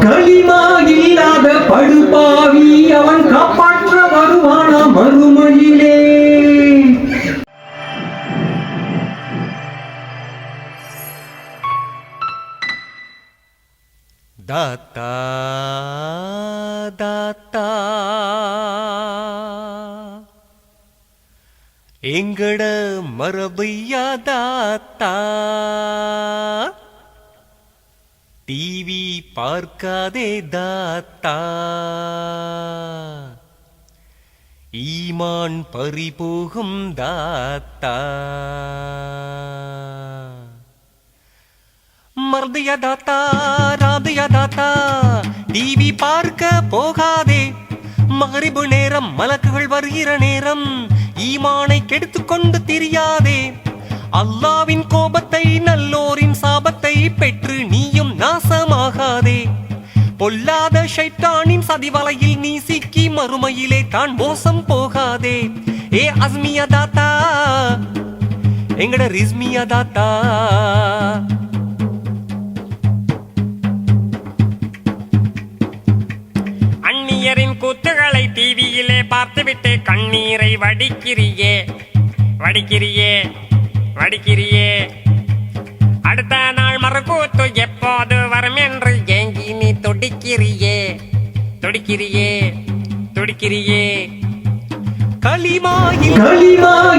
களிமா இல்லாத படுபாவி அவன் காப்பாற்ற வருவானா மறுமையிலே. தாத்தா தாத்தா எங்கட மரபையா தாத்தா, டிவி பார்க்காதே தாத்தா, ஈமான் பறிபோகும் தாத்தா. மர்தியா தாத்தா ராதியா தாத்தா, டிவி பார்க்க போகாதே, மகரிபு நேரம் மலக்குகள் வருகிற நேரம், ஈமானை கெடுத்துக்கொண்டு திரியாதே. அல்லாவின் கோபத்தை நல்லோரின் சாபத்தை பெற்று நீயும் நாசமாகாதே. பொல்லாத ஷைத்தானின் சதிவலையில் நீ சிக்கி மறுமையிலே தான் மோசம் போகாதே. ஏ அஸ்மியா தாத்தா எங்கட ரிஸ்மியா தாத்தா, அந்நியரின் கூத்துகளை டிவியிலே பார்த்துவிட்டு கண்ணீரை வடிக்கிறியே வடிக்கிறியே வடிக்கிறியே. அடுத்த நாள் மறுக்கூத்து எப்போது வரும் என்று ஏங்கி நீ துடிக்கிறியே துடிக்கிறியே துடிக்கிறியே. களிமா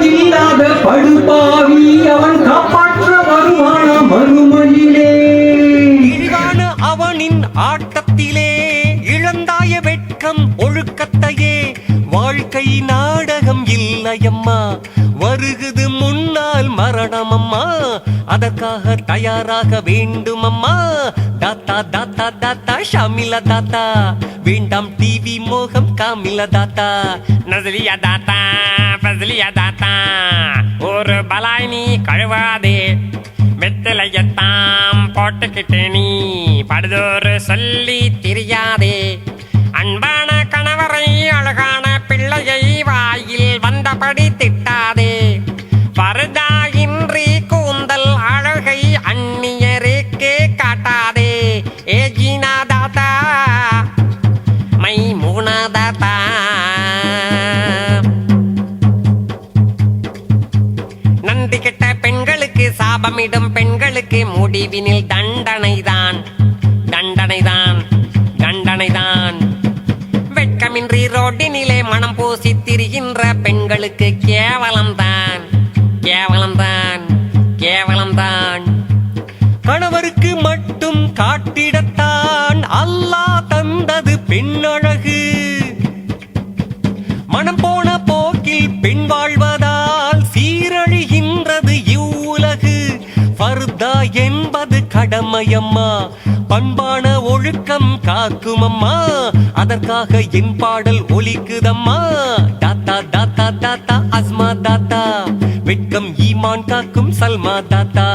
இல்லாத படுபாவி அவன் காப்பாற்ற வருவானா மறுமையிலே. இழிவான அவனின் ஆட்டத்திலே இழந்தாய வெட்கம் ஒழுக்கத்தையே. வாழ்க்கை நாடகம் இல்லையம்மா, வருகுது முன்னால் மரணம் அம்மா, அதற்காக தயாராக வேண்டும் அம்மா. தாத்தா தாத்தா தாத்தா ஷாமிலா தாத்தா, வேண்டாம் டிவி மோகம் காமிலா தாத்தா. நஸ்லியா தாத்தா ஃபஸ்லியா தாத்தா, ஒரு பலாய் நீ கழுவாதே, வெத்தலையத்தாம் போட்டுக்கிட்டு நீ படுதோறு சொல்லி திரியாதே. அன்பான கணவரை அழகான பிள்ளையை வாயில் வந்தபடி திட்டாதே. பரதாயின்றி கூந்தல் அழகை அந்நியருக்கே காட்டாதே. ஏ ஜீனா தாத்தா மைமூனா தாத்தா, நன்றி கெட்ட பெண்களுக்கு சாபமிடும் பெண்களுக்கு முடிவினில் தண்டனைதான் தண்டனைதான் தண்டனைதான். வெட்கமின்றி ரோட்டினிலே மனம் பூசி திரிகின்ற பெண்களுக்கு கேவலம்தான் கேவலம்தான் கேவலம்தான். கணவருக்கு மட்டும் காட்டிடத்தான் அல்லாஹ் தந்தது பெண்ணழகு. மனம் போன போக்கில் பெண் வாழ்வதால் சீரழிகின்றது இவ்வுலகு. ஃபர்தா என்பது கடமையம்மா, பண்பான ஒழுக்கம் காக்குமம்மா, அதற்காக என் பாடல் ஒலிக்குதம்மா. தாத்தா தாத்தா தாத்தா அஸ்மா தாத்தா, வெட்கம் ஈமான் காக்கும் சல்மா தாத்தா.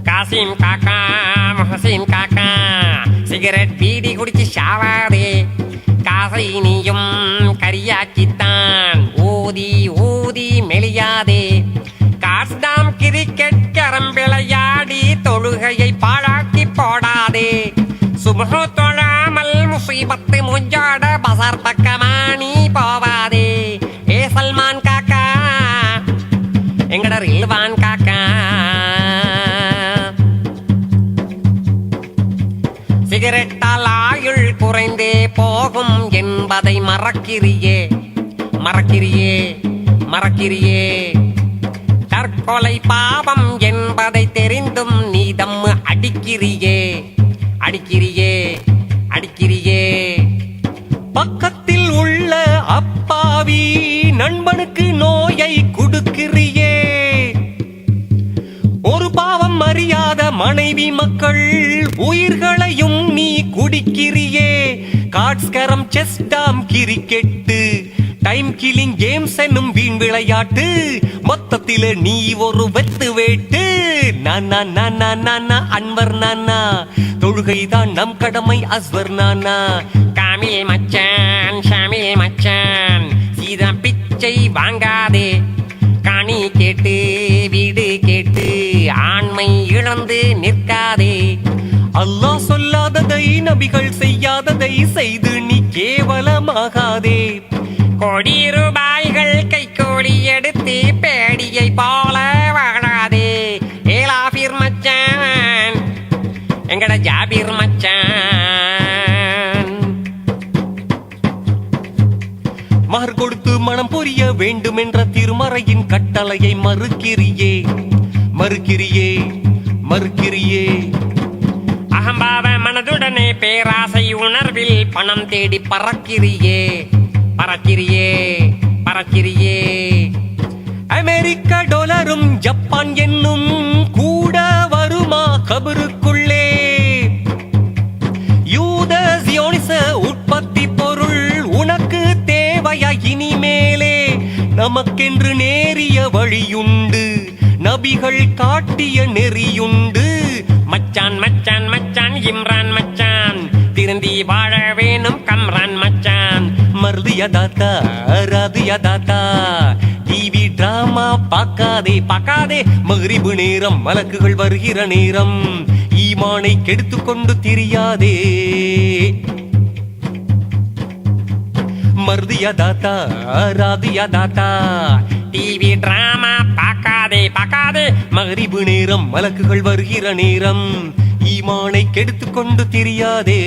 காசிம் காக்கா மொஹசின் காக்கா, சிகரெட் பீடி குடிச்சு ஷாவாதே. காசை நீயும் கரியாக்கித்தான் ஊதி ஊதி மெலியாதே. காஸ்தாம் கிரிக்கெட் கரம் விளையாடி தொழுகையை பாழாக்கி போடாதே. சுபஹு தொழாமல் முசீபத்து முஞ்சாட பசார் பக்கமானி போவாதே. ஏ சல்மான் காக்கா எங்கட ரில்வான் காக்கா, சிகரெட்டால் ஆயுள் குறைந்தே போகும் என்பதை மறக்கிறியே மறக்கிறியே மறக்கிறியே. தற்கொலை பாவம் என்பதை தெரிந்தும் நீதம் அடிக்கிறியே அடிக்கிறியே அடிக்கிறியே. பக்கத்தில் உள்ள அப்பாவி நண்பனுக்கு நோயை கொடுக்கிறியே. ஒரு பாவம் அறியாத மனைவி மக்கள் உயிர்களையும் நீ குடிக்கிறியே. காட்ஸ்கரம் செஸ்டாம் கிரிக்கெட்டு டைம் கில்லிங் கேம்ஸ் என்னும் வீண் விளையாட்டு, மொத்தத்தில நீ ஒரு வெத்து வேட்டு. நானா நானா நானா அன்வர் நானா, தொழுகைதான் நம் கடமை அஸ்வர் நானா. காமில் மச்சான் ஷாமில் மச்சான், சீதா பிச்சை வாங்காதே. காணி கேட்டு வீடு கேட்டு ஆண்மை இழந்து நிற்காதே. அல்லாஹ் சொல்லாததை நபிகள் செய்யாததை செய்து நீ கேவலமாகாதே. கோடி ரூபாய்கள் கை கோடி எடுத்து பேடியை போல வாழாதே. ஏலாபிர் மச்சான் எங்கட ஜாபிர் மச்சான். மகர் கொடுத்து மனம் புரிய வேண்டும் என்ற திருமறையின் கட்டளையை மறுக்கிறியே மறுக்கிறியே மறுக்கிறியே. அகம்பாவ மனதுடனே பேராசை உணர்வில் பணம் தேடி பறக்கிறியே பறக்கிறியே பறக்கிறியே. அமெரிக்க டாலரும் ஜப்பான் என்னும் கூட வருமா கபருக்குள்ளே? யூத சியோனிச உற்பத்தி பொருள் உனக்கு தேவையா இனிமேலே? நமக்கென்று நேரிய வழியுண்டு, நபிகள் காட்டிய நெறியுண்டு. மச்சான் மச்சான் மச்சான் இம்ரான் மச்சான், திருந்தி வாழ வேணும் கம்ரான் மச்சான். மர்தியா தாத்தா ராதியா தாத்தா, டிவி டிராமா பார்க்காதே பார்க்காதே. மக்ரிபு நேரம் மலக்குகள் வருகிற நேரம், ஈமானை கெடுத்து கொண்டு திரியாதே. மர்தியா தாத்தா ராதியா தாத்தா, டிவி டிராமா பார்க்காதே பார்க்காதே. மக்ரிபு நேரம் மலக்குகள் வருகிற நேரம், ஈமானை கெடுத்து கொண்டு திரியாதே.